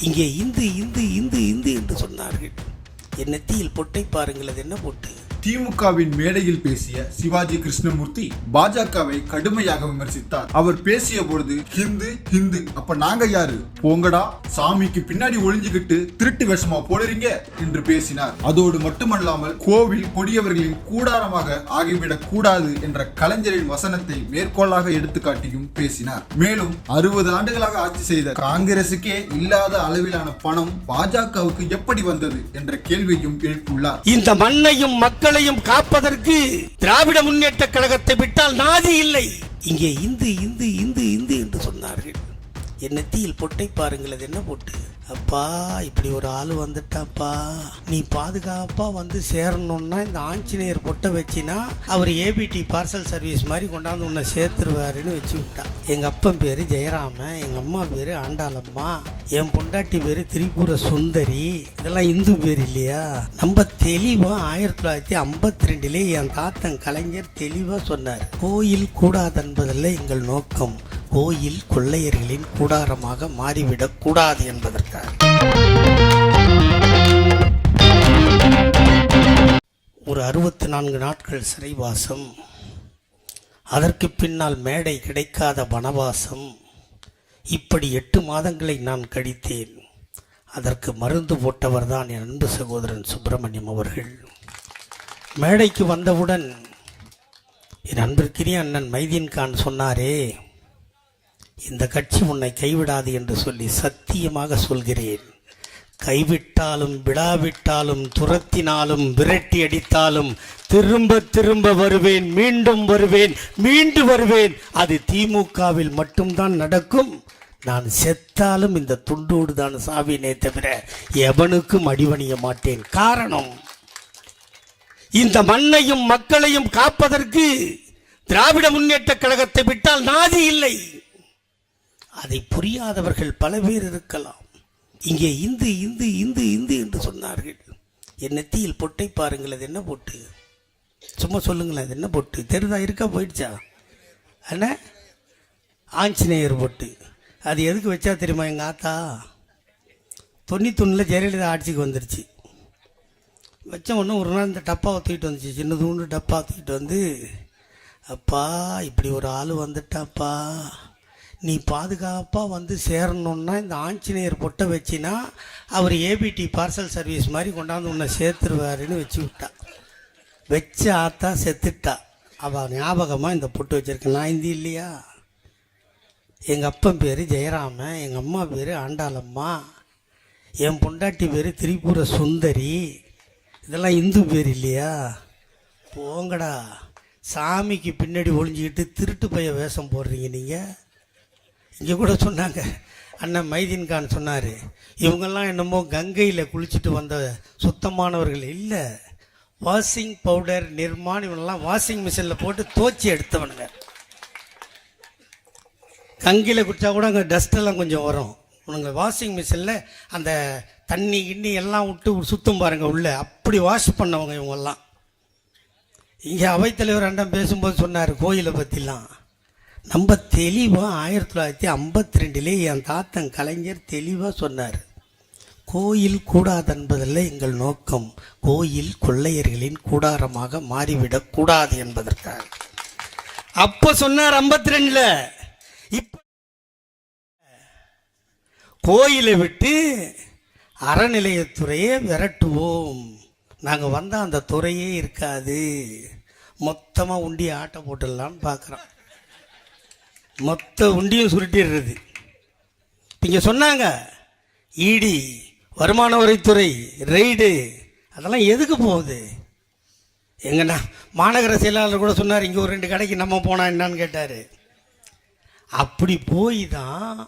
இங்கே இந்து இந்து இந்து இந்து என்று சொன்னார்கள். என் நெத்தியில் பொட்டை பாருங்கள், அது என்ன பொட்டு? திமுகவின் மேடையில் பேசிய சிவாஜி கிருஷ்ணமூர்த்தி பாஜகவை கடுமையாக விமர்சித்தார். அவர் பேசிய பொழுது ஹிந்து ஹிந்து அப்ப நாங்க யாரு, போங்கடா, சாமிக்கு பின்னாடி ஒளிஞ்சுக்கிட்டு திருட்டு வேஷமா போடுறீங்க என்று பேசினார். அதோடு மட்டுமல்லாமல் கோவில் கொடியவர்களின் கூடாரமாக ஆகிவிடக் கூடாது என்ற கலைஞரின் வசனத்தை மேற்கோளாக எடுத்துக்காட்டியும் பேசினார். மேலும் 60 ஆண்டுகளாக ஆட்சி செய்த காங்கிரசுக்கே இல்லாத அளவிலான பணம் பாஜகவுக்கு எப்படி வந்தது என்ற கேள்வியும் எழுப்பியுள்ளார். இந்த மண்ணையும் மக்களையும் காப்பதற்கு திராவிட முன்னேற்ற கழகத்தை விட்டால் நாதி இல்லை. இங்கே இந்து இந்து இந்து இந்து என்று சொன்னார்கள். என் நெத்தியில் பொட்டை பாருங்கள், அது என்ன பொட்டு? அப்பா, இப்படி ஒரு ஆள் வந்துட்டாப்பா, நீ பாதுகாப்பா வந்து சேரணும்னா இந்த ஆஞ்சநேயர் பொட்டை வச்சினா அவர் ஏபிடி பார்சல் சர்வீஸ் மாதிரி கொண்டாந்து உன்னை சேர்த்துருவாருன்னு வச்சு விட்டா. எங்க அப்பன் பேரு ஜெயராம, எங்க அம்மா பேரு ஆண்டாளம்மா, என் பொண்டாட்டி பேரு திரிபுர சுந்தரி. இதெல்லாம் இந்து பேர் இல்லையா? நம்ம தெளிவா 1952 என் தாத்தன் கலைஞர் தெளிவா சொன்னார், கோயில் கூடாதென்பதில்லை எங்கள் நோக்கம், கோயில் கொள்ளையர்களின் கூடாரமாக மாறிவிடக் கூடாது என்பதற்காக. ஒரு 64 நாட்கள் சிறைவாசம், அதற்கு பின்னால் மேடை கிடைக்காத வனவாசம், இப்படி 8 மாதங்களை நான் கழித்தேன். அதற்கு மருந்து போட்டவர் தான் என் அன்பு சகோதரன் சுப்பிரமணியம் அவர்கள். மேடைக்கு வந்தவுடன் என் அன்பிற்கினிய அண்ணன் மைதீன் கான் சொன்னாரே, இந்த கட்சி உன்னை கைவிடாது என்று சொல்லி சத்தியமாக சொல்கிறேன். கைவிட்டாலும் விடாவிட்டாலும் துரத்தினாலும் விரட்டி அடித்தாலும் திரும்ப திரும்ப வருவேன், மீண்டும் வருவேன், மீண்டு வருவேன். அது திமுகவில் மட்டும்தான் நடக்கும். நான் செத்தாலும் இந்த துண்டோடு தான் சாவினே தவிர எவனுக்கும் அடிபணிய மாட்டேன். காரணம், இந்த மண்ணையும் மக்களையும் காப்பதற்கு திராவிட முன்னேற்ற கழகத்தை விட்டால் நாதி இல்லை. அதை புரியாதவர்கள் பல பேர் இருக்கலாம். இங்கே இந்து இந்து இந்து இந்து என்று சொன்னார்கள். என் நெத்தியில் பொட்டை பாருங்கள், அது என்ன பொட்டு? சும்மா சொல்லுங்களேன், அது என்ன பொட்டு? தெரிதா? இருக்கா? போயிடுச்சா? அண்ணா, ஆஞ்சநேயர் பொட்டு. அது எதுக்கு வச்சா தெரியுமா? எங்கள் ஆத்தா 91 ஜெயலலிதா ஆட்சிக்கு வந்துருச்சு. வச்ச உடனே ஒரு நாள் இந்த டப்பாவை தூக்கிட்டு வந்துச்சு, சின்னதூண்டு டப்பா தூக்கிட்டு வந்து, அப்பா, இப்படி ஒரு ஆள் வந்துட்டாப்பா, நீ பாதுகாப்பாக வந்து சேரணும்னா இந்த ஆஞ்சநேயர் பொட்டை வச்சினா அவர் ஏபிடி பார்சல் சர்வீஸ் மாதிரி கொண்டாந்து உன்னை சேர்த்துருவாருன்னு வச்சு விட்டா. வச்ச ஆத்தா செத்துட்டா. அவள் ஞாபகமாக இந்த பொட்டு வச்சிருக்கேன். நான் இந்தி இல்லையா? எங்கள் அப்பன் பேர் ஜெயராம, எங்கள் அம்மா பேர் ஆண்டாளம்மா, என் பொண்டாட்டி பேர் திரிபுர சுந்தரி. இதெல்லாம் இந்து பேர் இல்லையா? போங்கடா, சாமிக்கு பின்னாடி ஒளிஞ்சிக்கிட்டு திருட்டு பைய வேஷம் போடுறீங்க நீங்கள். இங்கே கூட சொன்னாங்க, அண்ணன் மைதீன் கான் சொன்னார், இவங்கெல்லாம் என்னமோ கங்கையில் குளிச்சுட்டு வந்த சுத்தமானவர்கள் இல்லை, வாஷிங் பவுடர் நிர்மான் இவங்கெல்லாம் வாஷிங் மிஷினில் போட்டு துவச்சி எடுத்தவனுங்க. கங்கையில் குடித்தா கூட அங்கே டஸ்டெல்லாம் கொஞ்சம் வரும். உனங்க வாஷிங் மிஷினில் அந்த தண்ணி கிண்ணி எல்லாம் விட்டு சுத்தம் பாருங்கள் உள்ள, அப்படி வாஷ் பண்ணவங்க இவங்கெல்லாம். இங்கே அவைத்தலைவர் அண்ணன் பேசும்போது சொன்னார் கோயிலை பற்றிலாம். நம்ம தெளிவாக 1952 என் தாத்தன் கலைஞர் தெளிவாக சொன்னார், கோயில் கூடாதென்பதில்லை எங்கள் நோக்கம், கோயில் கொள்ளையர்களின் கூடாரமாக மாறிவிடக் கூடாது என்பதற்காக. அப்ப சொன்னார் 52. இப்ப கோயிலை விட்டு அறநிலையத்துறையே விரட்டுவோம், நாங்கள் வந்தால் அந்த துறையே இருக்காது, மொத்தமாக உண்டி ஆட்டை போட்டுடலான்னு பார்க்குறோம். மொத்த உண்டியும் சுருட்டிடுறது. இங்கே சொன்னாங்க இடி, வருமான வரித்துறை ரெய்டு, அதெல்லாம் எதுக்கு போகுது? எங்கன்னா மாநகர செயலாளர் கூட சொன்னார், இங்கே ஒரு 2 கடைக்கு நம்ம போனால் என்னான்னு கேட்டார். அப்படி போய் தான்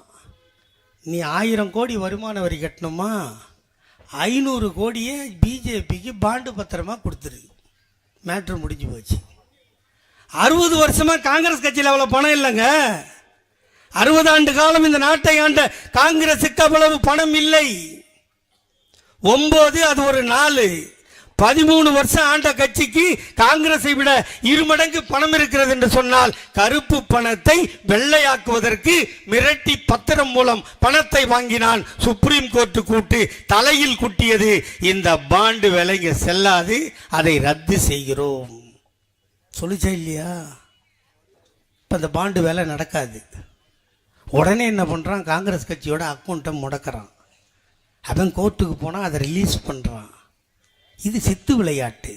நீ 1000 கோடி வருமான வரி கட்டணுமா, 500 கோடியே பிஜேபிக்கு பாண்டு பத்திரமா கொடுத்துரு, மேட்ரு முடிஞ்சு போச்சு. 60 வருஷமா காங்கிரஸ் கட்சியில் அவ்வளவு பணம் இல்லைங்க. 60 ஆண்டு காலம் இந்த நாட்டை ஆண்ட காங்கிரசுக்கு அவ்வளவு பணம் இல்லை. 9 அது ஒரு 4, 13 வருஷம் ஆண்ட கட்சிக்கு காங்கிரஸை விட 2 மடங்கு பணம் இருக்கிறது என்று சொன்னால் கருப்பு பணத்தை வெள்ளையாக்குவதற்கு மிரட்டி பத்திரம் மூலம் பணத்தை வாங்கினான். சுப்ரீம் கோர்ட் கூட்டு தலையில் குட்டியது. இந்த பாண்டு விலைங்க செல்லாது, அதை ரத்து செய்கிறோம் சொல்லிச்சா இல்லையா? இப்போ இந்த பாண்டு வேலை நடக்காது. உடனே என்ன பண்ணுறான், காங்கிரஸ் கட்சியோட அக்கௌண்ட்டை முடக்கிறான். அவன் கோர்ட்டுக்கு போனால் அதை ரிலீஸ் பண்ணுறான். இது சித்து விளையாட்டு.